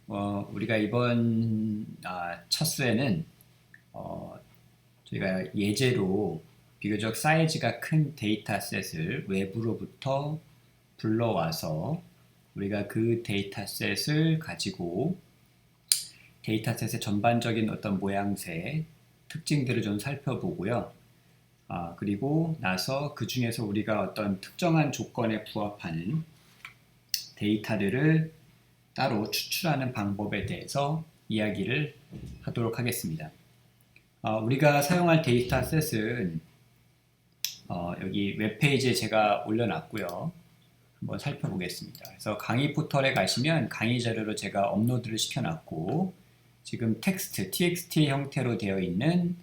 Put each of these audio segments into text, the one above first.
우리가 이번 첫 수에는 저희가 예제로 비교적 사이즈가 큰 데이터셋을 외부로부터 불러와서 우리가 그 데이터셋을 가지고 데이터셋의 전반적인 어떤 모양새, 특징들을 좀 살펴보고요. 그리고 나서 그 중에서 우리가 어떤 특정한 조건에 부합하는 데이터들을 따로 추출하는 방법에 대해서 이야기를 하도록 하겠습니다. 우리가 사용할 데이터셋은 여기 웹페이지에 제가 올려놨고요. 한번 살펴보겠습니다. 그래서 강의 포털에 가시면 강의 자료로 제가 업로드를 시켜놨고, 지금 텍스트, txt 형태로 되어 있는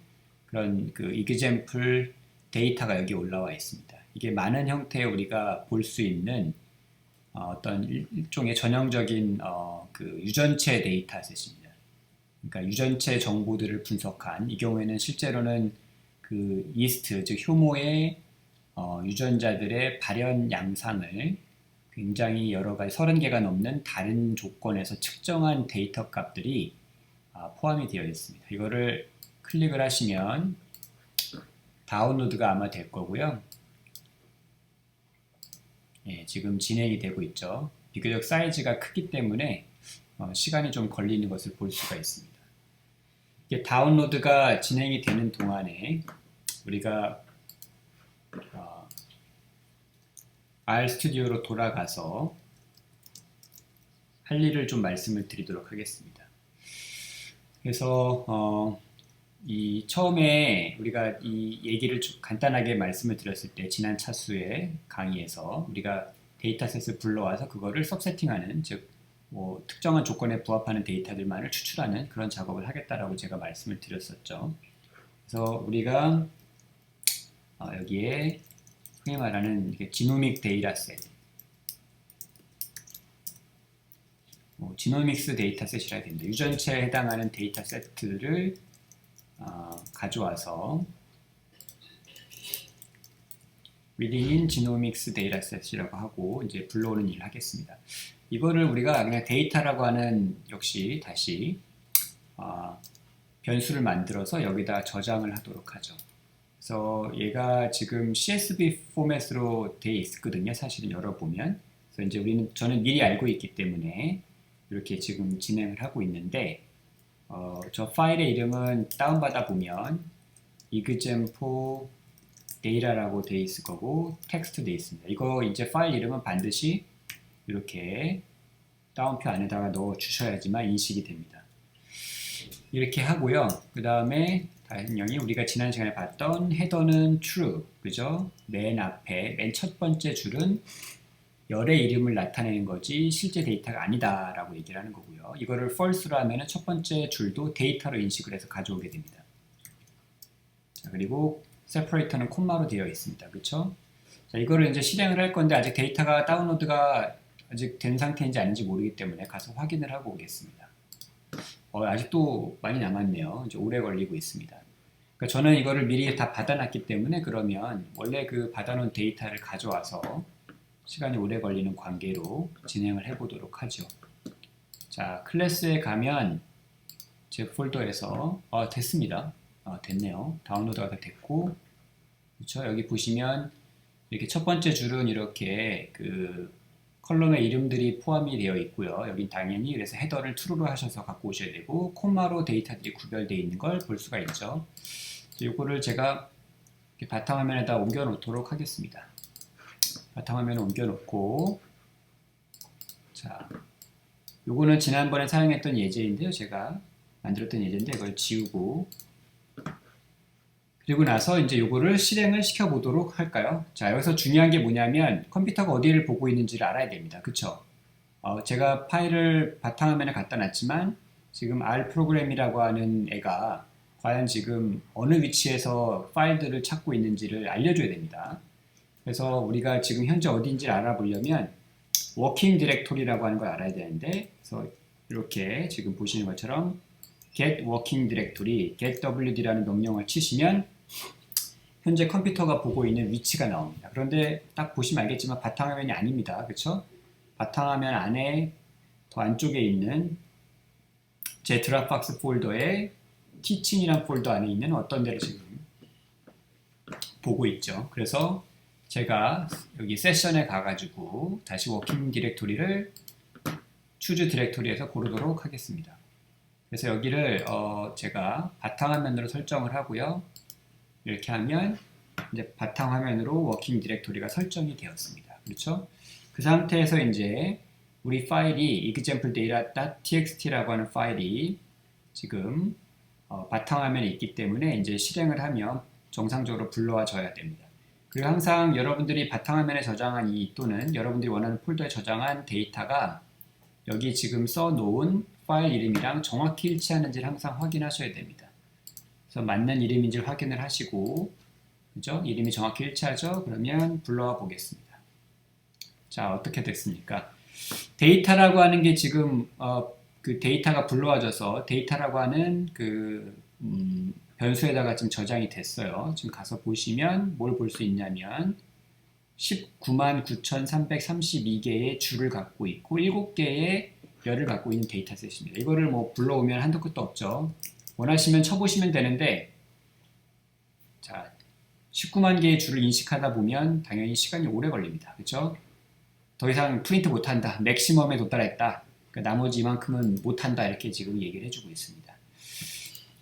그런 그 example 데이터가 여기 올라와 있습니다. 이게 많은 형태의 우리가 볼 수 있는 어떤 일종의 전형적인 그 유전체 데이터셋입니다. 그러니까 유전체 정보들을 분석한, 이 경우에는 실제로는 그 이스트, 즉 효모의 유전자들의 발현 양상을 굉장히 여러 가지 30개가 넘는 다른 조건에서 측정한 데이터 값들이 포함이 되어 있습니다. 이거를 클릭을 하시면 다운로드가 아마 될 거고요. 예, 지금 진행이 되고 있죠. 비교적 사이즈가 크기 때문에 시간이 좀 걸리는 것을 볼 수가 있습니다. 이게 다운로드가 진행이 되는 동안에 우리가 RStudi오로 돌아가서 할 일을 좀 말씀을 드리도록 하겠습니다. 그래서 이 처음에 우리가 이 얘기를 좀 간단하게 말씀을 드렸을 때, 지난 차수의 강의에서 우리가 데이터셋을 불러와서 그거를 서세팅하는, 즉 뭐 특정한 조건에 부합하는 데이터들만을 추출하는 그런 작업을 하겠다라고 제가 말씀을 드렸었죠. 그래서 우리가 여기에 흔히 말하는 지노믹 데이터셋, 지노믹스 데이터셋이라 됩니다. 유전체에 해당하는 데이터셋들을 가져와서 Reading in Genomics Dataset이라고 하고 이제 불러오는 일을 하겠습니다. 이거를 우리가 그냥 데이터라고 하는, 역시 다시 변수를 만들어서 여기다 저장을 하도록 하죠. 그래서 얘가 지금 CSV 포맷으로 되어 있거든요. 사실은 열어보면. 그래서 이제 저는 미리 알고 있기 때문에 이렇게 지금 진행을 하고 있는데, 저 파일의 이름은 다운받아 보면 example data라고 되어 있을 거고 텍스트 되어 있습니다. 이거 이제 파일 이름은 반드시 이렇게 다운표 안에다가 넣어 주셔야지만 인식이 됩니다. 이렇게 하고요. 그 다음에 당연히 우리가 지난 시간에 봤던 헤더는 true, 그죠? 맨 앞에 맨 첫 번째 줄은 열의 이름을 나타내는 거지 실제 데이터가 아니다 라고 얘기를 하는 거고요. 이거를 false로 하면 첫 번째 줄도 데이터로 인식을 해서 가져오게 됩니다. 자, 그리고 separator는 콤마로 되어 있습니다. 그쵸? 자, 이거를 이제 실행을 할 건데 아직 데이터가 다운로드가 아직 된 상태인지 아닌지 모르기 때문에 가서 확인을 하고 오겠습니다. 아직도 많이 남았네요. 이제 오래 걸리고 있습니다. 그러니까 저는 이거를 미리 다 받아놨기 때문에, 그러면 원래 그 받아놓은 데이터를 가져와서 시간이 오래 걸리는 관계로 진행을 해보도록 하죠. 자, 클래스에 가면 제 폴더에서 됐습니다. 됐네요. 다운로드가 다 됐고, 그렇죠? 여기 보시면 이렇게 첫 번째 줄은 이렇게 그 컬럼의 이름들이 포함이 되어 있고요. 여긴 당연히 그래서 헤더를 true로 하셔서 갖고 오셔야 되고, 콤마로 데이터들이 구별되어 있는 걸 볼 수가 있죠. 이거를 제가 바탕화면에다 옮겨 놓도록 하겠습니다. 바탕화면에 옮겨 놓고, 자, 요거는 지난번에 사용했던 예제인데요. 제가 만들었던 예제인데 이걸 지우고, 그리고 나서 이제 요거를 실행을 시켜 보도록 할까요? 자, 여기서 중요한 게 뭐냐면 컴퓨터가 어디를 보고 있는지를 알아야 됩니다. 그쵸? 제가 파일을 바탕화면에 갖다 놨지만 지금 R 프로그램이라고 하는 애가 과연 지금 어느 위치에서 파일들을 찾고 있는지를 알려줘야 됩니다. 그래서 우리가 지금 현재 어디인지를 알아보려면 워킹 디렉토리라고 하는 걸 알아야 되는데, 그래서 이렇게 지금 보시는 것처럼 get working directory, getwd라는 명령을 치시면 현재 컴퓨터가 보고 있는 위치가 나옵니다. 그런데 딱 보시면 알겠지만 바탕화면이 아닙니다. 그렇죠? 바탕화면 안에 더 안쪽에 있는 제 드랍박스 폴더에 티칭이란 폴더 안에 있는 어떤 데를 지금 보고 있죠. 그래서 제가 여기 세션에 가가지고 다시 워킹 디렉토리를 추즈 디렉토리에서 고르도록 하겠습니다. 그래서 여기를 제가 바탕화면으로 설정을 하고요. 이렇게 하면 이제 바탕화면으로 워킹 디렉토리가 설정이 되었습니다. 그렇죠? 그 상태에서 이제 우리 파일이 exampledata.txt라고 하는 파일이 지금 바탕화면에 있기 때문에 이제 실행을 하면 정상적으로 불러와줘야 됩니다. 그리고 항상 여러분들이 바탕화면에 저장한 또는 여러분들이 원하는 폴더에 저장한 데이터가 여기 지금 써놓은 파일 이름이랑 정확히 일치하는지를 항상 확인하셔야 됩니다. 그래서 맞는 이름인지를 확인을 하시고, 그죠? 이름이 정확히 일치하죠? 그러면 불러와 보겠습니다. 자, 어떻게 됐습니까? 데이터라고 하는 게 지금 그 데이터가 불러와져서 데이터라고 하는 그 변수에다가 지금 저장이 됐어요. 지금 가서 보시면 뭘 볼 수 있냐면 199,332개의 줄을 갖고 있고 7개의 열을 갖고 있는 데이터셋입니다. 이거를 뭐 불러오면 한도 끝도 없죠. 원하시면 쳐보시면 되는데, 자, 19만 개의 줄을 인식하다 보면 당연히 시간이 오래 걸립니다. 그렇죠? 더 이상 프린트 못한다. 맥시멈에 도달했다. 그러니까 나머지 이만큼은 못한다. 이렇게 지금 얘기를 해주고 있습니다.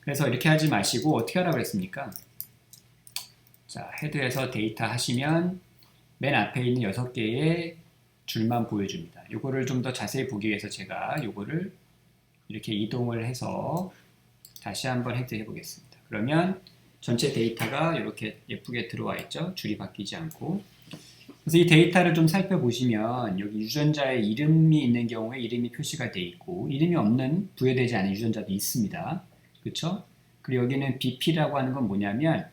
그래서 이렇게 하지 마시고 어떻게 하라고 했습니까? 자, 헤드에서 데이터 하시면 맨 앞에 있는 6개의 줄만 보여줍니다. 이거를 좀 더 자세히 보기 위해서 제가 이거를 이렇게 이동을 해서 다시 한번 헤드 해보겠습니다. 그러면 전체 데이터가 이렇게 예쁘게 들어와 있죠. 줄이 바뀌지 않고. 그래서 이 데이터를 좀 살펴보시면 여기 유전자의 이름이 있는 경우에 이름이 표시가 되어 있고 이름이 없는 부여되지 않은 유전자도 있습니다. 그렇죠? 그리고 여기는 BP라고 하는 건 뭐냐면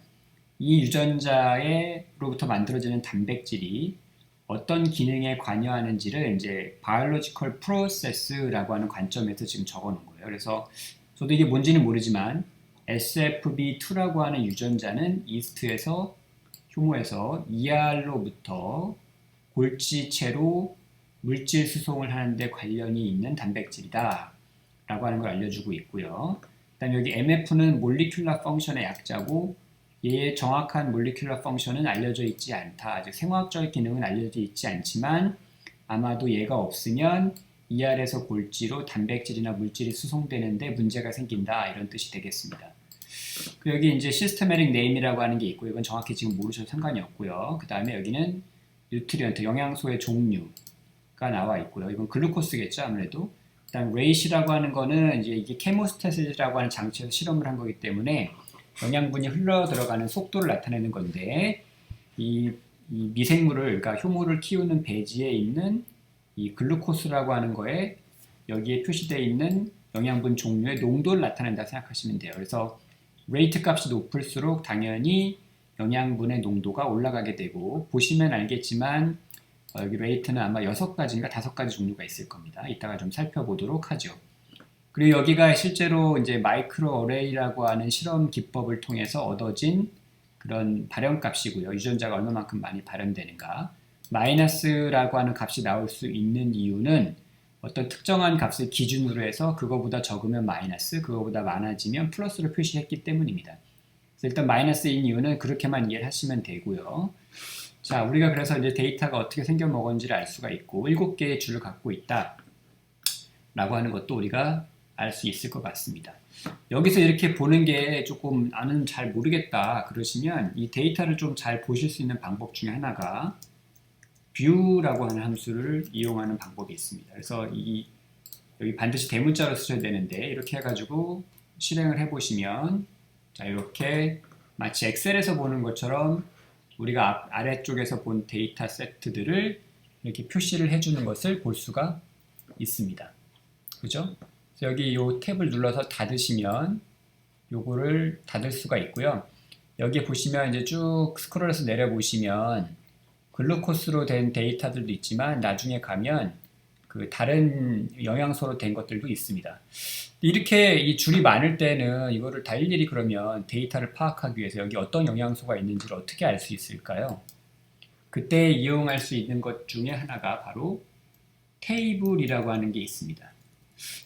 이 유전자로부터 만들어지는 단백질이 어떤 기능에 관여하는지를 이제 biological process라고 하는 관점에서 지금 적어 놓은 거예요. 그래서 저도 이게 뭔지는 모르지만 SFB2라고 하는 유전자는 이스트에서 효모에서 ER로부터 골지체로 물질 수송을 하는데 관련이 있는 단백질이다 라고 하는 걸 알려주고 있고요. 그 다음에 여기 MF는 몰리큘러 펑션의 약자고 얘의 정확한 몰리큘러 펑션은 알려져 있지 않다. 즉 생화학적 기능은 알려져 있지 않지만 아마도 얘가 없으면 ER에서 골지로 단백질이나 물질이 수송되는데 문제가 생긴다. 이런 뜻이 되겠습니다. 여기 이제 시스테메릭 네임이라고 하는 게 있고 이건 정확히 지금 모르셔도 상관이 없고요. 그 다음에 여기는 뉴트리언트, 영양소의 종류가 나와 있고요. 이건 글루코스겠죠, 아무래도. 그 다음 레이시라고 하는 거는 이제 이게 케모스타시스라고 하는 장치에서 실험을 한 거기 때문에 영양분이 흘러 들어가는 속도를 나타내는 건데 이 미생물을, 그러니까 효모를 키우는 배지에 있는 이 글루코스라고 하는 거에 여기에 표시되어 있는 영양분 종류의 농도를 나타낸다 생각하시면 돼요. 그래서 레이트 값이 높을수록 당연히 영양분의 농도가 올라가게 되고 보시면 알겠지만 여기 레이트는 아마 6가지인가 5가지 종류가 있을 겁니다. 이따가 좀 살펴보도록 하죠. 그리고 여기가 실제로 이제 마이크로 어레이라고 하는 실험 기법을 통해서 얻어진 그런 발현 값이고요. 유전자가 얼마만큼 많이 발현되는가. 마이너스라고 하는 값이 나올 수 있는 이유는 어떤 특정한 값을 기준으로 해서 그거보다 적으면 마이너스, 그거보다 많아지면 플러스로 표시했기 때문입니다. 그래서 일단 마이너스인 이유는 그렇게만 이해를 하시면 되고요. 자, 우리가 그래서 이제 데이터가 어떻게 생겨 먹었는지를 알 수가 있고 7개의 줄을 갖고 있다 라고 하는 것도 우리가 알 수 있을 것 같습니다. 여기서 이렇게 보는 게 조금 나는 잘 모르겠다 그러시면 이 데이터를 좀 잘 보실 수 있는 방법 중에 하나가 view라고 하는 함수를 이용하는 방법이 있습니다. 그래서 여기 반드시 대문자로 쓰셔야 되는데 이렇게 해가지고 실행을 해보시면 자, 이렇게 마치 엑셀에서 보는 것처럼 우리가 아래쪽에서 본 데이터 세트들을 이렇게 표시를 해주는 것을 볼 수가 있습니다. 그죠? 그래서 여기 이 탭을 눌러서 닫으시면 요거를 닫을 수가 있고요. 여기 보시면 이제 쭉 스크롤해서 내려보시면 글루코스로 된 데이터들도 있지만 나중에 가면 그 다른 영양소로 된 것들도 있습니다. 이렇게 이 줄이 많을 때는 이거를 다 일일이 그러면 데이터를 파악하기 위해서 여기 어떤 영양소가 있는지를 어떻게 알 수 있을까요? 그때 이용할 수 있는 것 중에 하나가 바로 테이블이라고 하는 게 있습니다.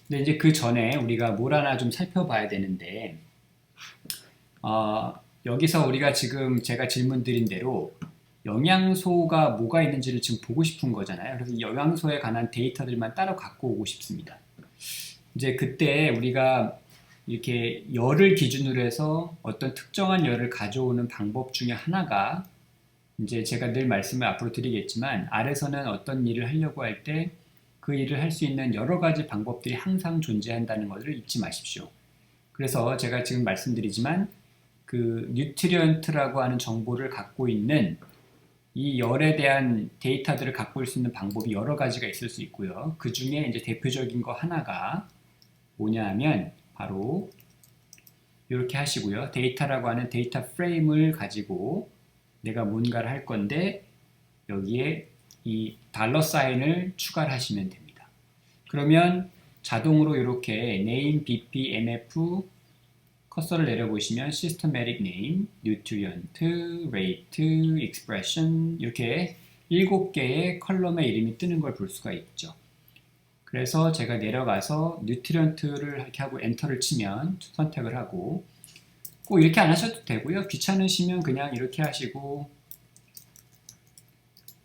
근데 이제 그 전에 우리가 뭘 하나 좀 살펴봐야 되는데, 여기서 우리가 지금 제가 질문 드린 대로 영양소가 뭐가 있는지를 지금 보고 싶은 거잖아요. 그래서 이 영양소에 관한 데이터들만 따로 갖고 오고 싶습니다. 이제 그때 우리가 이렇게 열을 기준으로 해서 어떤 특정한 열을 가져오는 방법 중에 하나가 이제 제가 늘 말씀을 앞으로 드리겠지만 R에서는 어떤 일을 하려고 할 때 그 일을 할 수 있는 여러 가지 방법들이 항상 존재한다는 것을 잊지 마십시오. 그래서 제가 지금 말씀드리지만 그 뉴트리언트라고 하는 정보를 갖고 있는 이 열에 대한 데이터들을 갖고 올 수 있는 방법이 여러 가지가 있을 수 있고요. 그 중에 이제 대표적인 거 하나가 뭐냐 하면 바로 이렇게 하시고요. 데이터라고 하는 데이터 프레임을 가지고 내가 뭔가를 할 건데 여기에 이 달러 사인을 추가를 하시면 됩니다. 그러면 자동으로 이렇게 name, bp, mf 커서를 내려보시면 systematic name, nutrient, rate, expression 이렇게 7개의 컬럼의 이름이 뜨는 걸 볼 수가 있죠. 그래서 제가 내려가서 nutrient를 이렇게 하고 엔터를 치면 선택을 하고 꼭 이렇게 안 하셔도 되고요. 귀찮으시면 그냥 이렇게 하시고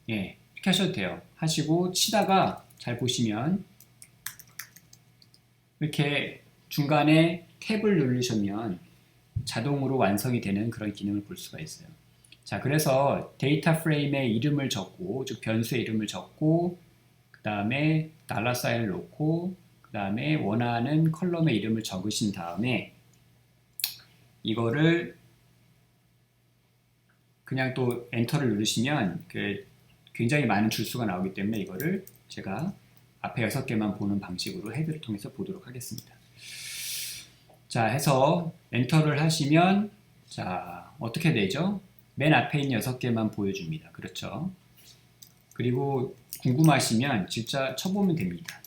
예, 이렇게 하셔도 돼요. 하시고 치다가 잘 보시면 이렇게 중간에 탭을 누르시면 자동으로 완성이 되는 그런 기능을 볼 수가 있어요. 자, 그래서 데이터 프레임의 이름을 적고, 즉 변수의 이름을 적고, 그 다음에 달러 사인을 놓고, 그 다음에 원하는 컬럼의 이름을 적으신 다음에 이거를 그냥 또 엔터를 누르시면 굉장히 많은 줄수가 나오기 때문에 이거를 제가 앞에 6개만 보는 방식으로 헤드를 통해서 보도록 하겠습니다. 자, 해서 엔터를 하시면 자, 어떻게 되죠? 맨 앞에 있는 6개만 보여줍니다. 그렇죠? 그리고 궁금하시면 진짜 쳐보면 됩니다.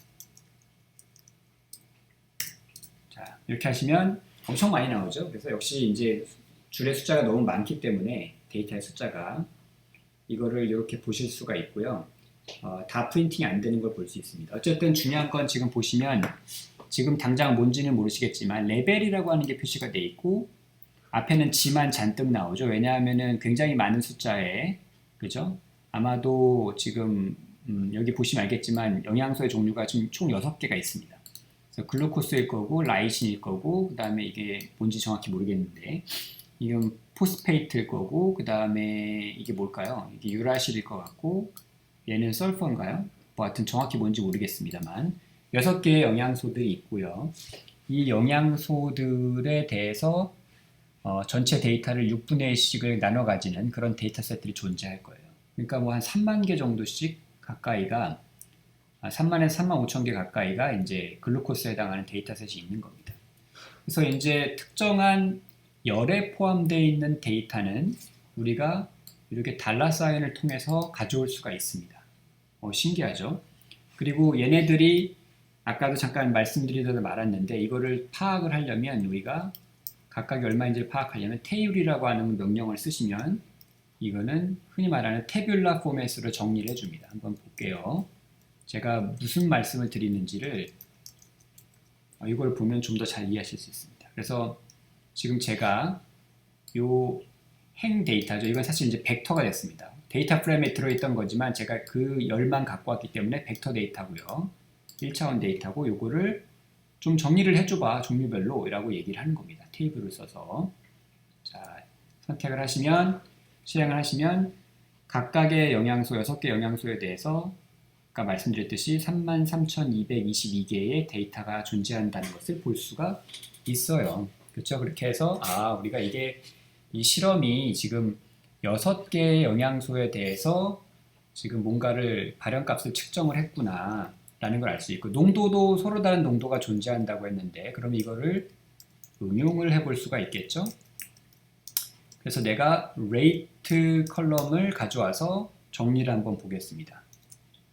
자, 이렇게 하시면 엄청 많이 나오죠? 그래서 역시 이제 줄의 숫자가 너무 많기 때문에 데이터의 숫자가 이거를 이렇게 보실 수가 있고요. 다 프린팅이 안 되는 걸 볼 수 있습니다. 어쨌든 중요한 건 지금 보시면 지금 당장 뭔지는 모르시겠지만 레벨이라고 하는 게 표시가 되어 있고 앞에는 G만 잔뜩 나오죠. 왜냐하면은 굉장히 많은 숫자에 그죠? 아마도 지금 여기 보시면 알겠지만 영양소의 종류가 지금 총 6개가 있습니다. 그래서 글루코스일 거고 라이신일 거고 그 다음에 이게 뭔지 정확히 모르겠는데 이건 포스페이트일 거고 그 다음에 이게 뭘까요? 이게 유라실일 것 같고 얘는 설퍼인가요? 뭐 하여튼 정확히 뭔지 모르겠습니다만 6개의 영양소들이 있고요. 이 영양소들에 대해서 전체 데이터를 6분의 1씩을 나눠 가지는 그런 데이터 셋들이 존재할 거예요. 그러니까 뭐 한 3만 개 정도씩 가까이가 3만에서 3만 5천 개 가까이가 이제 글루코스에 해당하는 데이터 셋이 있는 겁니다. 그래서 이제 특정한 열에 포함되어 있는 데이터는 우리가 이렇게 달러 사인을 통해서 가져올 수가 있습니다. 신기하죠? 그리고 얘네들이 아까도 잠깐 말씀드리다가 말았는데 이거를 파악을 하려면 우리가 각각이 얼마인지를 파악하려면 테이블이라고 하는 명령을 쓰시면 이거는 흔히 말하는 태뷸라 포맷으로 정리를 해줍니다. 한번 볼게요. 제가 무슨 말씀을 드리는지를 이걸 보면 좀 더 잘 이해하실 수 있습니다. 그래서 지금 제가 요 행 데이터죠. 이건 사실 이제 벡터가 됐습니다. 데이터 프레임에 들어있던 거지만 제가 그 열만 갖고 왔기 때문에 벡터 데이터고요. 1차원 데이터고 요거를 좀 정리를 해줘봐 종류별로 라고 얘기를 하는 겁니다. 테이블을 써서 자 선택을 하시면 실행을 하시면 각각의 영양소 6개 영양소에 대해서 아까 말씀드렸듯이 33,222개의 데이터가 존재한다는 것을 볼 수가 있어요. 그렇죠? 그렇게 해서 우리가 이게 이 실험이 지금 6개의 영양소에 대해서 지금 뭔가를 발현값을 측정을 했구나 라는 걸 알 수 있고 농도도 서로 다른 농도가 존재한다고 했는데 그럼 이거를 응용을 해볼 수가 있겠죠. 그래서 내가 rate 컬럼을 가져와서 정리를 한번 보겠습니다.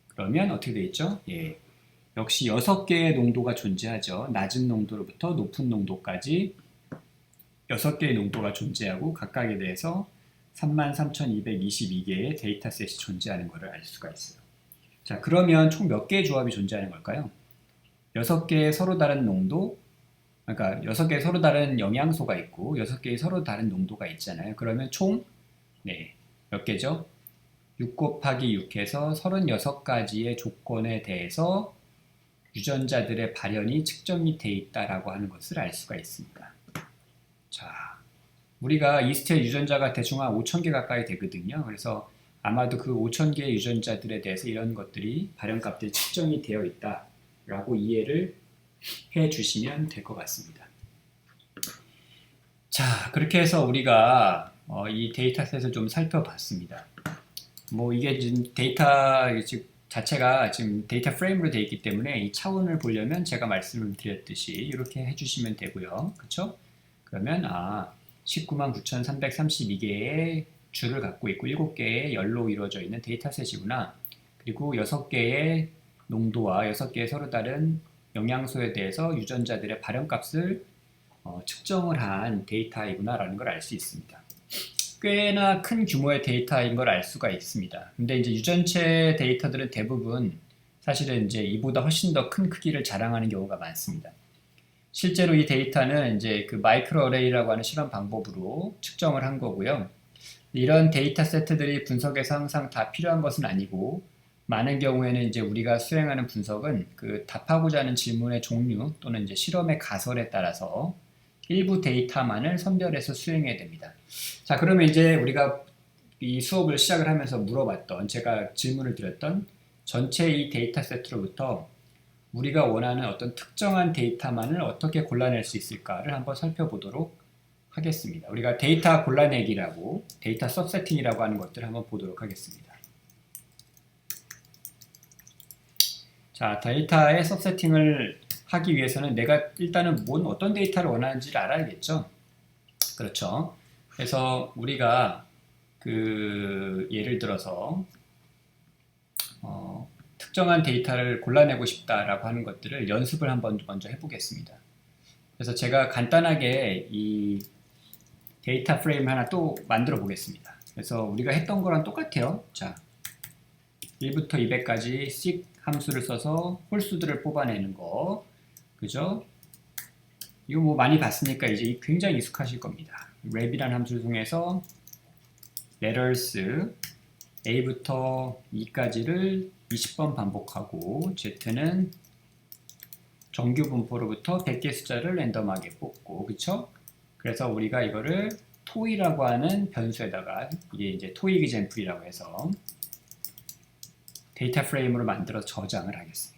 그러면 어떻게 되어 있죠? 예, 역시 6개의 농도가 존재하죠. 낮은 농도로부터 높은 농도까지 6개의 농도가 존재하고 각각에 대해서 33,222개의 데이터셋이 존재하는 것을 알 수가 있어요. 자, 그러면 총 몇 개의 조합이 존재하는 걸까요? 6개의 서로 다른 농도, 그러니까 6개의 서로 다른 영양소가 있고 6개의 서로 다른 농도가 있잖아요. 그러면 총 몇 개죠? 6 곱하기 6 해서 36가지의 조건에 대해서 유전자들의 발현이 측정이 돼 있다라고 하는 것을 알 수가 있습니다. 자, 우리가 이스트의 유전자가 대충 한 5,000개 가까이 되거든요. 그래서 아마도 그 5,000개의 유전자들에 대해서 이런 것들이 발현값들이 측정이 되어 있다라고 이해를 해 주시면 될 것 같습니다. 자, 그렇게 해서 우리가 이 데이터셋을 좀 살펴봤습니다. 뭐 이게 지금 데이터 자체가 지금 데이터 프레임으로 되어 있기 때문에 이 차원을 보려면 제가 말씀을 드렸듯이 이렇게 해주시면 되고요. 그렇죠? 그러면 199,332개의 줄을 갖고 있고 7개의 열로 이루어져 있는 데이터셋이구나. 그리고 6개의 농도와 6개의 서로 다른 영양소에 대해서 유전자들의 발현값을 측정을 한 데이터이구나 라는 걸 알 수 있습니다. 꽤나 큰 규모의 데이터인 걸 알 수가 있습니다. 근데 이제 유전체 데이터들은 대부분 사실은 이제 이보다 훨씬 더 큰 크기를 자랑하는 경우가 많습니다. 실제로 이 데이터는 이제 그 마이크로 어레이라고 하는 실험 방법으로 측정을 한 거고요. 이런 데이터 세트들이 분석에서 항상 다 필요한 것은 아니고 많은 경우에는 이제 우리가 수행하는 분석은 그 답하고자 하는 질문의 종류 또는 이제 실험의 가설에 따라서 일부 데이터만을 선별해서 수행해야 됩니다. 자, 그러면 이제 우리가 이 수업을 시작을 하면서 물어봤던, 제가 질문을 드렸던 전체 이 데이터 세트로부터 우리가 원하는 어떤 특정한 데이터만을 어떻게 골라낼 수 있을까를 한번 살펴보도록 하겠습니다. 우리가 데이터 골라내기라고, 데이터 서세팅이라고 하는 것들을 한번 보도록 하겠습니다. 자, 데이터의 서세팅을 하기 위해서는 내가 일단은 어떤 데이터를 원하는지를 알아야겠죠. 그렇죠. 그래서 우리가 예를 들어서 특정한 데이터를 골라내고 싶다라고 하는 것들을 연습을 한번 먼저 해보겠습니다. 그래서 제가 간단하게 이 데이터 프레임 하나 또 만들어 보겠습니다. 그래서 우리가 했던 거랑 똑같아요. 자, 1부터 200까지 seek 함수를 써서 홀수들을 뽑아내는 거. 그죠? 이거 뭐 많이 봤으니까 이제 굉장히 익숙하실 겁니다. 랩이라는 함수를 통해서 letters A부터 E까지를 20번 반복하고 Z는 정규 분포로부터 100개 숫자를 랜덤하게 뽑고, 그쵸? 그래서 우리가 이거를 토이라고 하는 변수에다가, 이게 이제 토익 example이라고 해서 데이터 프레임으로 만들어 저장을 하겠습니다.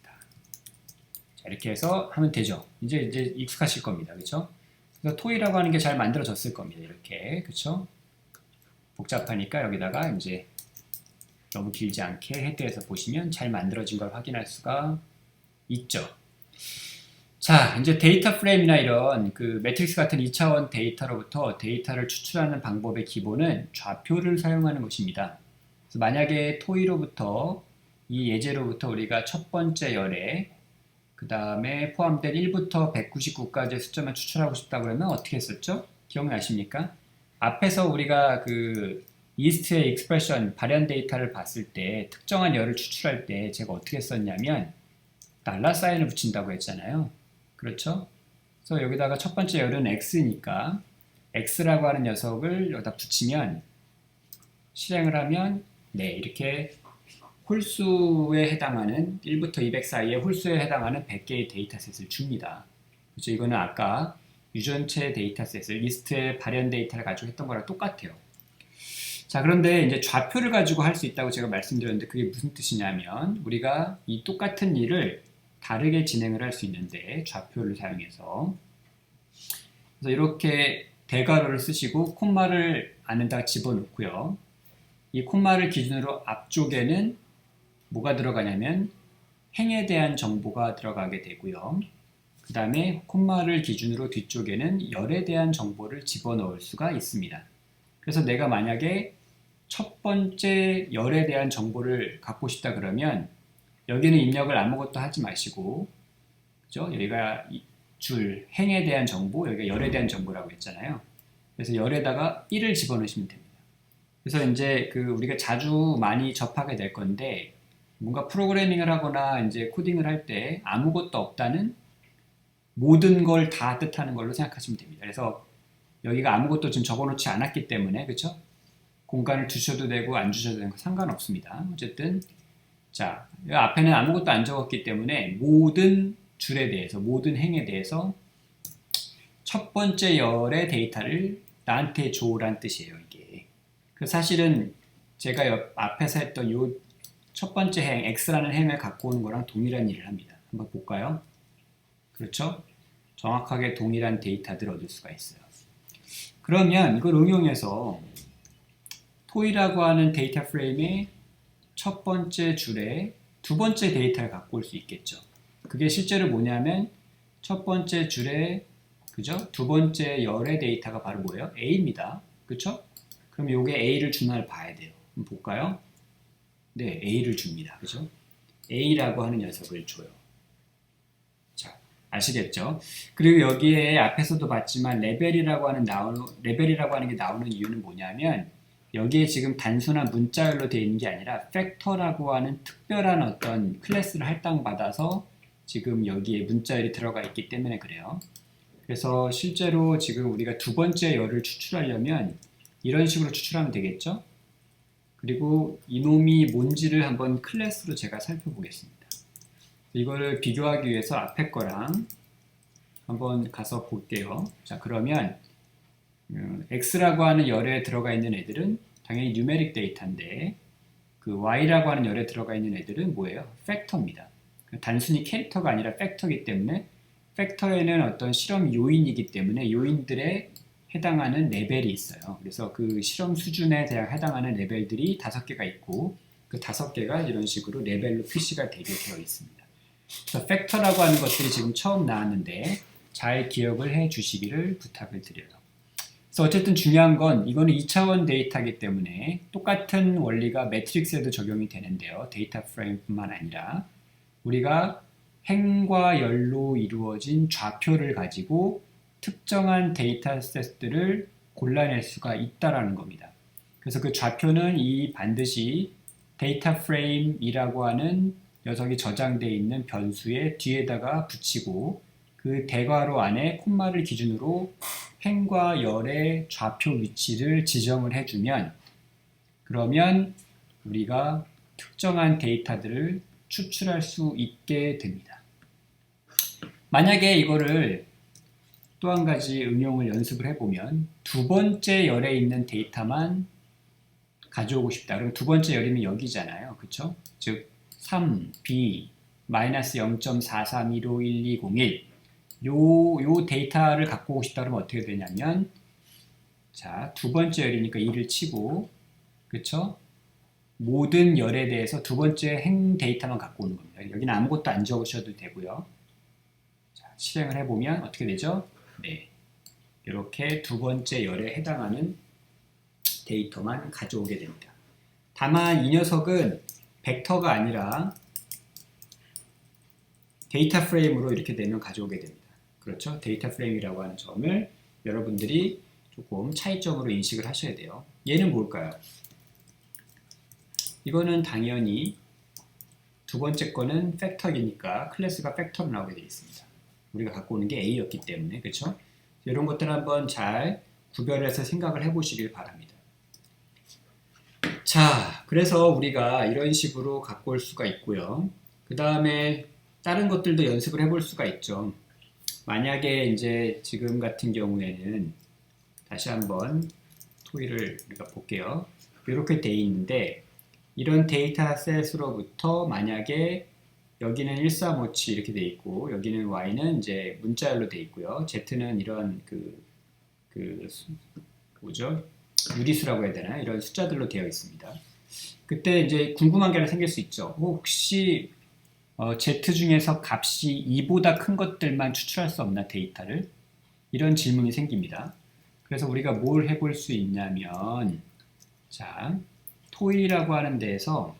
자, 이렇게 해서 하면 되죠. 이제 익숙하실 겁니다. 그쵸? 그래서 토이라고 하는 게 잘 만들어졌을 겁니다. 이렇게. 그쵸? 복잡하니까 여기다가 이제 너무 길지 않게 헤드에서 보시면 잘 만들어진 걸 확인할 수가 있죠. 자, 이제 데이터 프레임이나 이런 그 매트릭스 같은 2차원 데이터로부터 데이터를 추출하는 방법의 기본은 좌표를 사용하는 것입니다. 그래서 만약에 토이로부터 이 예제로부터 우리가 첫 번째 열에 그 다음에 포함된 1부터 199까지의 숫자만 추출하고 싶다 그러면 어떻게 했었죠? 기억나십니까? 앞에서 우리가 그 이스트의 익스프레션 발현 데이터를 봤을 때 특정한 열을 추출할 때 제가 어떻게 썼냐면 달러 사인을 붙인다고 했잖아요. 그렇죠? 그래서 여기다가 첫 번째 열은 x니까 x라고 하는 녀석을 여기다 붙이면 실행을 하면 이렇게 홀수에 해당하는 1부터 200 사이의 홀수에 해당하는 100개의 데이터셋을 줍니다. 그렇죠? 이거는 아까 유전체 데이터셋을 리스트의 발현 데이터를 가지고 했던 거랑 똑같아요. 자, 그런데 이제 좌표를 가지고 할 수 있다고 제가 말씀드렸는데 그게 무슨 뜻이냐면 우리가 이 똑같은 일을 다르게 진행을 할 수 있는데 좌표를 사용해서 그래서 이렇게 대괄호를 쓰시고 콤마를 안에다 집어넣고요. 이 콤마를 기준으로 앞쪽에는 뭐가 들어가냐면 행에 대한 정보가 들어가게 되고요. 그 다음에 콤마를 기준으로 뒤쪽에는 열에 대한 정보를 집어넣을 수가 있습니다. 그래서 내가 만약에 첫 번째 열에 대한 정보를 갖고 싶다 그러면 여기는 입력을 아무것도 하지 마시고, 그죠? 여기가 줄 행에 대한 정보, 여기가 열에 대한 정보라고 했잖아요. 그래서 열에다가 1을 집어넣으시면 됩니다. 그래서 이제 우리가 자주 많이 접하게 될 건데 뭔가 프로그래밍을 하거나 이제 코딩을 할 때 아무것도 없다는 모든 걸 다 뜻하는 걸로 생각하시면 됩니다. 그래서 여기가 아무것도 지금 적어놓지 않았기 때문에 그렇죠? 공간을 주셔도 되고 안 주셔도 되는 거 상관없습니다. 어쨌든 자, 이 앞에는 아무것도 안 적었기 때문에 모든 줄에 대해서 모든 행에 대해서 첫 번째 열의 데이터를 나한테 줘란 뜻이에요. 이게. 사실은 제가 앞에서 했던 요 첫 번째 행, x라는 행을 갖고 오는 거랑 동일한 일을 합니다. 한번 볼까요? 그렇죠? 정확하게 동일한 데이터들을 얻을 수가 있어요. 그러면 이걸 응용해서 토이라고 하는 데이터 프레임의 첫 번째 줄에 두 번째 데이터를 갖고 올 수 있겠죠. 그게 실제로 뭐냐면 첫 번째 줄에 그죠? 두 번째 열의 데이터가 바로 뭐예요? A입니다. 그렇죠? 그럼 요게 A를 주나를 봐야 돼요. 한번 볼까요? 네, A를 줍니다. 그죠? A라고 하는 녀석을 줘요. 자, 아시겠죠? 그리고 여기에 앞에서도 봤지만 레벨이라고 하는 게 나오는 이유는 뭐냐면 여기에 지금 단순한 문자열로 되어 있는 게 아니라 팩터라고 하는 특별한 어떤 클래스를 할당받아서 지금 여기에 문자열이 들어가 있기 때문에 그래요. 그래서 실제로 지금 우리가 두 번째 열을 추출하려면 이런 식으로 추출하면 되겠죠? 그리고 이놈이 뭔지를 한번 클래스로 제가 살펴보겠습니다. 이거를 비교하기 위해서 앞에 거랑 한번 가서 볼게요. 자, 그러면 X라고 하는 열에 들어가 있는 애들은 당연히 뉴메릭 데이터인데 그 Y라고 하는 열에 들어가 있는 애들은 뭐예요? 팩터입니다. 단순히 캐릭터가 아니라 팩터이기 때문에 팩터에는 어떤 실험 요인이기 때문에 요인들에 해당하는 레벨이 있어요. 그래서 그 실험 수준에 대한 해당하는 레벨들이 5개가 있고 그 5개가 이런 식으로 레벨로 표시가 되게 되어 있습니다. 그래서 팩터라고 하는 것들이 지금 처음 나왔는데 잘 기억을 해 주시기를 부탁을 드려요. 그래서 어쨌든 중요한 건 이거는 2차원 데이터이기 때문에 똑같은 원리가 매트릭스에도 적용이 되는데요. 데이터 프레임뿐만 아니라 우리가 행과 열로 이루어진 좌표를 가지고 특정한 데이터셋들을 골라낼 수가 있다라는 겁니다. 그래서 그 좌표는 반드시 데이터 프레임이라고 하는 녀석이 저장되어 있는 변수의 뒤에다가 붙이고 그 대괄호 안에 콤마를 기준으로 행과 열의 좌표 위치를 지정을 해주면 그러면 우리가 특정한 데이터들을 추출할 수 있게 됩니다. 만약에 이거를 또 한 가지 응용을 연습을 해보면 두 번째 열에 있는 데이터만 가져오고 싶다. 그럼 두 번째 열이면 여기잖아요. 그쵸? 즉 3, B, 마이너스 0.432512101 요 데이터를 갖고 오고 싶다 그러면 어떻게 되냐면 자, 두 번째 열이니까 2를 치고 그쵸? 모든 열에 대해서 두 번째 행 데이터만 갖고 오는 겁니다. 여기는 아무것도 안 적으셔도 되고요. 자, 실행을 해보면 어떻게 되죠? 네, 이렇게 두 번째 열에 해당하는 데이터만 가져오게 됩니다. 다만 이 녀석은 벡터가 아니라 데이터 프레임으로 이렇게 되면 가져오게 됩니다. 그렇죠? 데이터 프레임이라고 하는 점을 여러분들이 조금 차이점으로 인식을 하셔야 돼요. 얘는 뭘까요? 이거는 당연히 두 번째 거는 팩터이니까 클래스가 팩터로 나오게 되어 있습니다. 우리가 갖고 오는 게 A였기 때문에 그렇죠? 이런 것들 한번 잘 구별해서 생각을 해보시길 바랍니다. 자, 그래서 우리가 이런 식으로 갖고 올 수가 있고요. 그 다음에 다른 것들도 연습을 해볼 수가 있죠. 만약에 이제 지금 같은 경우에는 다시 한번 토이를 우리가 볼게요. 이렇게 돼 있는데 이런 데이터셋으로부터 만약에 여기는 1357 이렇게 돼 있고 여기는 Y는 이제 문자열로 돼 있고요. Z는 이런 뭐죠? 유리수라고 해야 되나? 이런 숫자들로 되어 있습니다. 그때 이제 궁금한 게 하나 생길 수 있죠. 혹시 Z 중에서 값이 2보다 큰 것들만 추출할 수 없나 데이터를? 이런 질문이 생깁니다. 그래서 우리가 뭘 해볼 수 있냐면 자, 토이라고 하는 데에서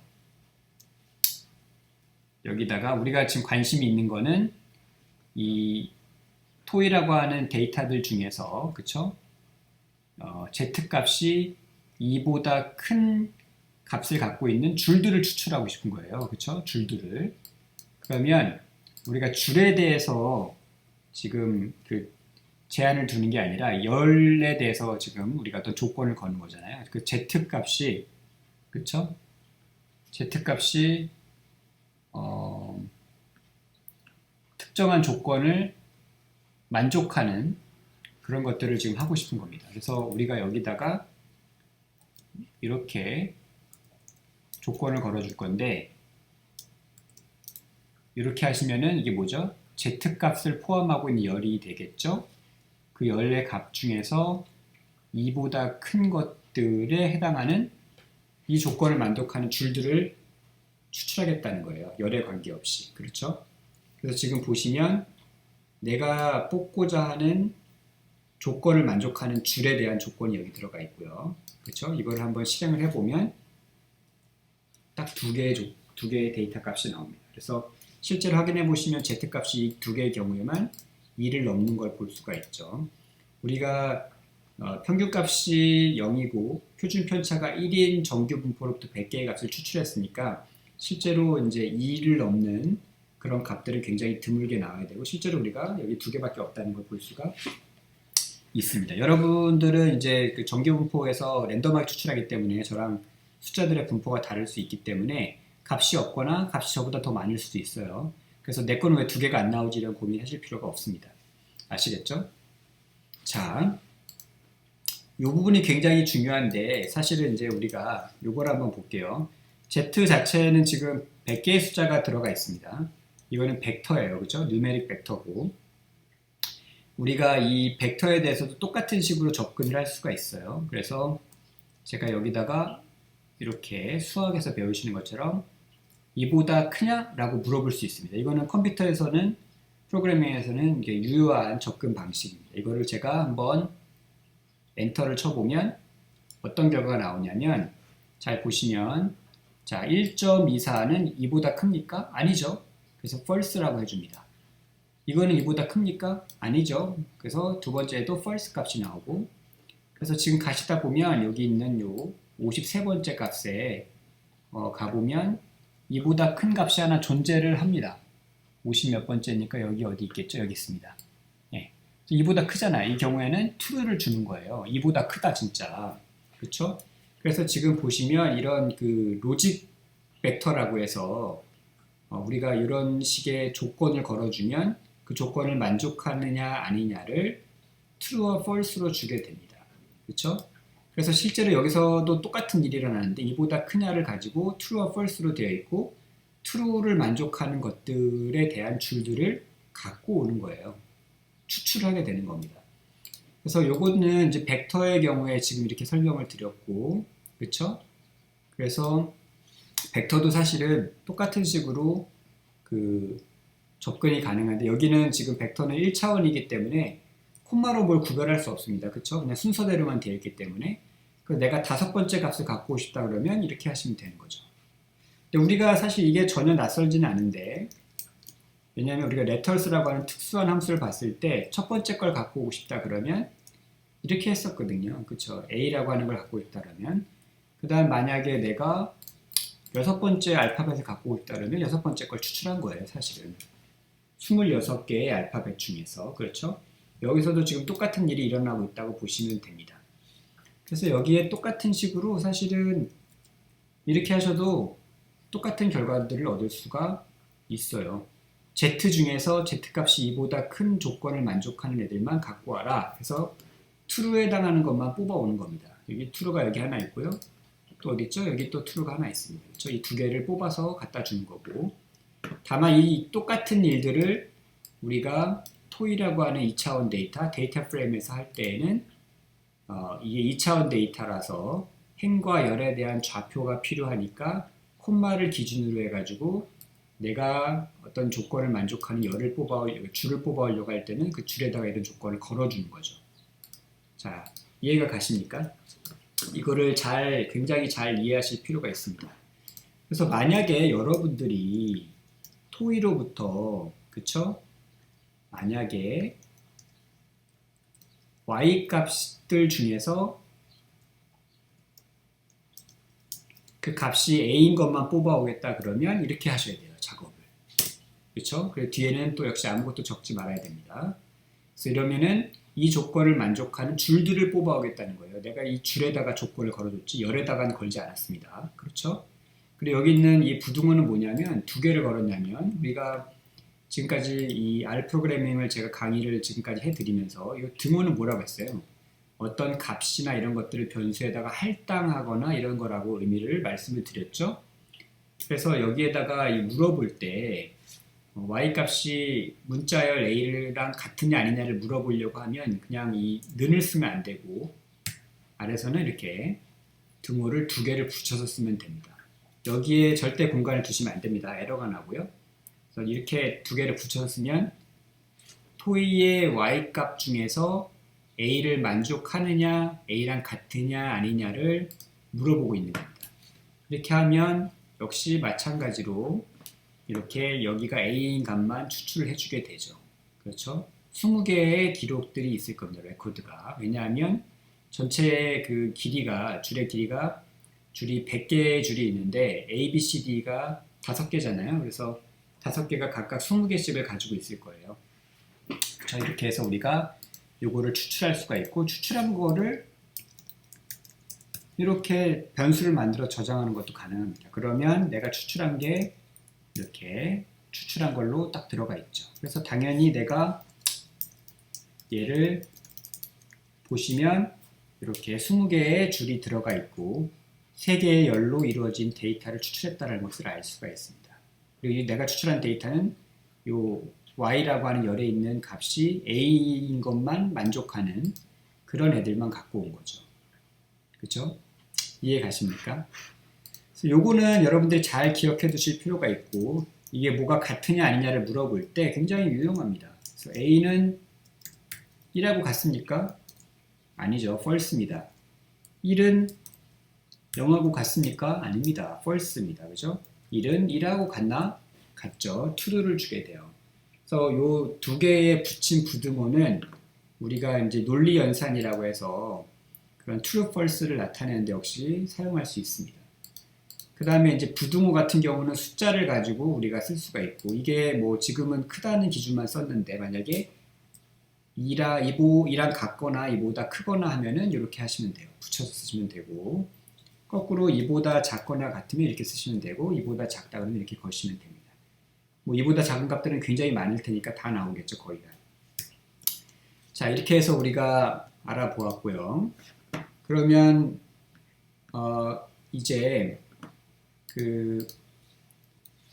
여기다가 우리가 지금 관심이 있는 거는 이 토이라고 하는 데이터들 중에서 그쵸? Z 값이 2보다 큰 값을 갖고 있는 줄들을 추출하고 싶은 거예요. 그렇죠? 줄들을. 그러면 우리가 줄에 대해서 지금 그 제한을 두는 게 아니라 열에 대해서 지금 우리가 어떤 조건을 거는 거잖아요. 그 z 값이 그렇죠? z 값이 특정한 조건을 만족하는 그런 것들을 지금 하고 싶은 겁니다. 그래서 우리가 여기다가 이렇게 조건을 걸어줄 건데 이렇게 하시면은 이게 뭐죠? z 값을 포함하고 있는 열이 되겠죠? 그 열의 값 중에서 2보다 큰 것들에 해당하는 이 조건을 만족하는 줄들을 추출하겠다는 거예요. 열에 관계없이. 그렇죠? 그래서 지금 보시면 내가 뽑고자 하는 조건을 만족하는 줄에 대한 조건이 여기 들어가 있고요. 그렇죠? 이걸 한번 실행을 해보면 딱 두 개의 데이터 값이 나옵니다. 그래서 실제로 확인해 보시면 z 값이 이 두 개의 경우에만 2를 넘는 걸 볼 수가 있죠. 우리가 평균 값이 0이고 표준 편차가 1인 정규 분포로부터 100개의 값을 추출했으니까 실제로 이제 2를 넘는 그런 값들이 굉장히 드물게 나와야 되고 실제로 우리가 여기 두 개밖에 없다는 걸 볼 수가 있습니다. 여러분들은 이제 그 정규 분포에서 랜덤하게 추출하기 때문에 저랑 숫자들의 분포가 다를 수 있기 때문에 값이 없거나 값이 저보다 더 많을 수도 있어요. 그래서 내 거는 왜 두 개가 안 나오지 이런 고민하실 필요가 없습니다. 아시겠죠? 자, 이 부분이 굉장히 중요한데 사실은 이제 우리가 이걸 한번 볼게요. Z 자체는 지금 100개의 숫자가 들어가 있습니다. 이거는 벡터예요. 그죠? 누메릭 벡터고 우리가 이 벡터에 대해서도 똑같은 식으로 접근을 할 수가 있어요. 그래서 제가 여기다가 이렇게 수학에서 배우시는 것처럼 이보다 크냐? 라고 물어볼 수 있습니다. 이거는 컴퓨터에서는 프로그래밍에서는 이게 유효한 접근 방식입니다. 이거를 제가 한번 엔터를 쳐보면 어떤 결과가 나오냐면 잘 보시면 자 1.24는 이보다 큽니까? 아니죠. 그래서 false라고 해줍니다. 이거는 이보다 큽니까? 아니죠. 그래서 두 번째에도 false 값이 나오고 그래서 지금 가시다 보면 여기 있는 요 53번째 값에 가보면 이보다 큰 값이 하나 존재를 합니다. 50 몇 번째니까 여기 어디 있겠죠? 여기 있습니다. 예. 이보다 크잖아요. 이 경우에는 true를 주는 거예요. 이보다 크다 진짜. 그렇죠? 그래서 지금 보시면 이런 그 로직 벡터라고 해서 우리가 이런 식의 조건을 걸어주면 그 조건을 만족하느냐 아니냐를 true와 false로 주게 됩니다. 그렇죠? 그래서 실제로 여기서도 똑같은 일이 일어나는데 이보다 크냐를 가지고 true와 false로 되어 있고 true를 만족하는 것들에 대한 줄들을 갖고 오는 거예요. 추출하게 되는 겁니다. 그래서 요거는 이제 벡터의 경우에 지금 이렇게 설명을 드렸고, 그렇죠? 그래서 벡터도 사실은 똑같은 식으로 그 접근이 가능한데 여기는 지금 벡터는 1차원이기 때문에 콤마로 뭘 구별할 수 없습니다. 그렇죠? 그냥 순서대로만 되어 있기 때문에 내가 5번째 값을 갖고 싶다 그러면 이렇게 하시면 되는 거죠. 근데 우리가 사실 이게 전혀 낯설지는 않은데 왜냐하면 우리가 레터스라고 하는 특수한 함수를 봤을 때 첫 번째 걸 갖고 오고 싶다 그러면 이렇게 했었거든요. 그렇죠? A라고 하는 걸 갖고 있다 그러면 그 다음 만약에 내가 6번째 알파벳을 갖고 오고 싶다 그러면 6번째 걸 추출한 거예요. 사실은 26개의 알파벳 중에서. 그렇죠? 여기서도 지금 똑같은 일이 일어나고 있다고 보시면 됩니다. 그래서 여기에 똑같은 식으로 사실은 이렇게 하셔도 똑같은 결과들을 얻을 수가 있어요. Z 중에서 Z값이 2보다 큰 조건을 만족하는 애들만 갖고 와라. 그래서 true에 해당하는 것만 뽑아오는 겁니다. 여기 true가 여기 하나 있고요. 또 어디 있죠? 여기 또 true가 하나 있습니다. 그렇죠? 이 두 개를 뽑아서 갖다 주는 거고 다만 이 똑같은 일들을 우리가 토이라고 하는 2차원 데이터 프레임에서 할 때에는 이게 2차원 데이터라서 행과 열에 대한 좌표가 필요하니까 콤마를 기준으로 해가지고 내가 어떤 조건을 만족하는 줄을 뽑아오려고 할 때는 그 줄에다가 이런 조건을 걸어주는 거죠. 자, 이해가 가십니까? 이거를 굉장히 잘 이해하실 필요가 있습니다. 그래서 만약에 여러분들이 토이로부터 그쵸? 만약에 y 값들 중에서 그 값이 A인 것만 뽑아오겠다 그러면 이렇게 하셔야 돼요. 작업을. 그렇죠? 그리고 뒤에는 또 역시 아무것도 적지 말아야 됩니다. 그래서 이러면은 이 조건을 만족하는 줄들을 뽑아오겠다는 거예요. 내가 이 줄에다가 조건을 걸어줬지 열에다가는 걸지 않았습니다. 그렇죠? 그리고 여기 있는 이 부등호는 뭐냐면 두 개를 걸었냐면 우리가 지금까지 이 R 프로그래밍을 제가 강의를 지금까지 해드리면서 이 등호는 뭐라고 했어요? 어떤 값이나 이런 것들을 변수에다가 할당하거나 이런 거라고 의미를 말씀을 드렸죠. 그래서 여기에다가 물어볼 때 y 값이 문자열 a랑 같으냐 아니냐를 물어보려고 하면 그냥 이 는을 쓰면 안 되고 아래서는 이렇게 등호를 두 개를 붙여서 쓰면 됩니다. 여기에 절대 공간을 두시면 안 됩니다. 에러가 나고요. 그래서 이렇게 두 개를 붙여서 쓰면 토이의 y 값 중에서 a를 만족하느냐 a랑 같으냐 아니냐를 물어보고 있는 겁니다. 이렇게 하면 역시 마찬가지로 이렇게 여기가 a인 값만 추출을 해주게 되죠. 그렇죠? 20개의 기록들이 있을 겁니다. 레코드가. 왜냐하면 전체 그 길이가 줄의 길이가 줄이 100개의 줄이 있는데 A, B, C, D가 5개잖아요. 그래서 5개가 각각 20개씩을 가지고 있을 거예요. 자, 이렇게 해서 우리가 요거를 추출할 수가 있고 추출한 거를 이렇게 변수를 만들어 저장하는 것도 가능합니다. 그러면 내가 추출한 게 이렇게 추출한 걸로 딱 들어가 있죠. 그래서 당연히 내가 얘를 보시면 이렇게 20개의 줄이 들어가 있고 3개의 열로 이루어진 데이터를 추출했다는 것을 알 수가 있습니다. 그리고 내가 추출한 데이터는 요 y라고 하는 열에 있는 값이 a인 것만 만족하는 그런 애들만 갖고 온 거죠. 그렇죠? 이해 가십니까? 그래서 요거는 여러분들이 잘 기억해 두실 필요가 있고 이게 뭐가 같으냐 아니냐를 물어볼 때 굉장히 유용합니다. 그래서 a는 1하고 같습니까? 아니죠. false입니다. 1은 0하고 같습니까? 아닙니다. false입니다. 그죠? 1은 1하고 같나? 같죠. true를 주게 돼요. 그래서 요 두 개의 붙인 부등호는 우리가 이제 논리 연산이라고 해서 그런 true, false를 나타내는데 역시 사용할 수 있습니다. 그 다음에 이제 부등호 같은 경우는 숫자를 가지고 우리가 쓸 수가 있고 이게 뭐 지금은 크다는 기준만 썼는데 만약에 2랑 같거나 2보다 크거나 하면은 이렇게 하시면 돼요. 붙여서 쓰시면 되고 거꾸로 2보다 작거나 같으면 이렇게 쓰시면 되고 2보다 작다 그러면 이렇게 거시면 됩니다. 뭐 2보다 작은 값들은 굉장히 많을 테니까 다 나오겠죠. 거의 다. 자, 이렇게 해서 우리가 알아보았고요. 그러면 이제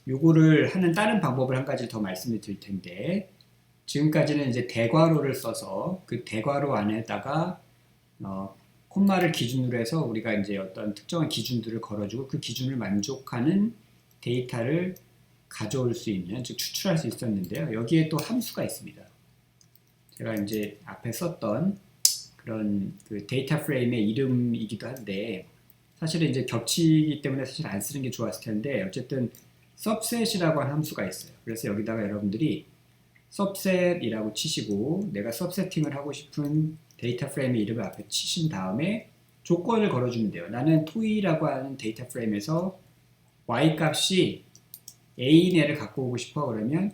요거를 하는 다른 방법을 한 가지 더 말씀을 드릴 텐데 지금까지는 이제 대괄호를 써서 그 대괄호 안에다가 콤마를 기준으로 해서 우리가 이제 어떤 특정한 기준들을 걸어주고 그 기준을 만족하는 데이터를 가져올 수 있는, 즉 추출할 수 있었는데요. 여기에 또 함수가 있습니다. 제가 이제 앞에 썼던 그런 그 데이터 프레임의 이름이기도 한데 사실은 이제 겹치기 때문에 사실 안 쓰는 게 좋았을 텐데 어쨌든 subset이라고 하는 함수가 있어요. 그래서 여기다가 여러분들이 subset이라고 치시고 내가 subsetting을 하고 싶은 데이터 프레임의 이름을 앞에 치신 다음에 조건을 걸어주면 돼요. 나는 토이라고 하는 데이터 프레임에서 y 값이 a인 애를 갖고 오고 싶어 그러면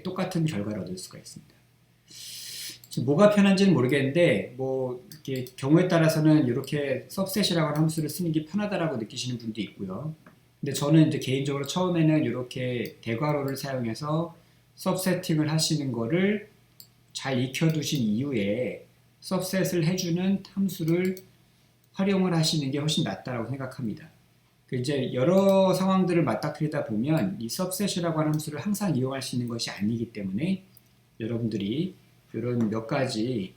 똑같은 결과를 얻을 수가 있습니다. 뭐가 편한지는 모르겠는데 뭐 이렇게 경우에 따라서는 이렇게 subset이라고 하는 함수를 쓰는 게 편하다라고 느끼시는 분도 있고요. 근데 저는 이제 개인적으로 처음에는 이렇게 대괄호를 사용해서 subsetting을 하시는 거를 잘 익혀두신 이후에 subset을 해주는 함수를 활용을 하시는 게 훨씬 낫다라고 생각합니다. 이제 여러 상황들을 맞닥뜨리다 보면 이 subset이라고 하는 함수를 항상 이용할 수 있는 것이 아니기 때문에 여러분들이 이런 몇 가지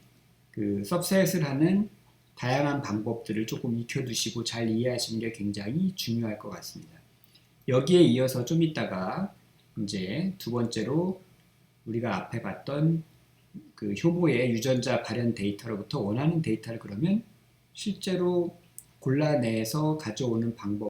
그 subset을 하는 다양한 방법들을 조금 익혀두시고 잘 이해하시는 게 굉장히 중요할 것 같습니다. 여기에 이어서 좀 이따가 이제 두 번째로 우리가 앞에 봤던 그 효보의 유전자 발현 데이터로부터 원하는 데이터를 그러면 실제로 골라내서 가져오는 방법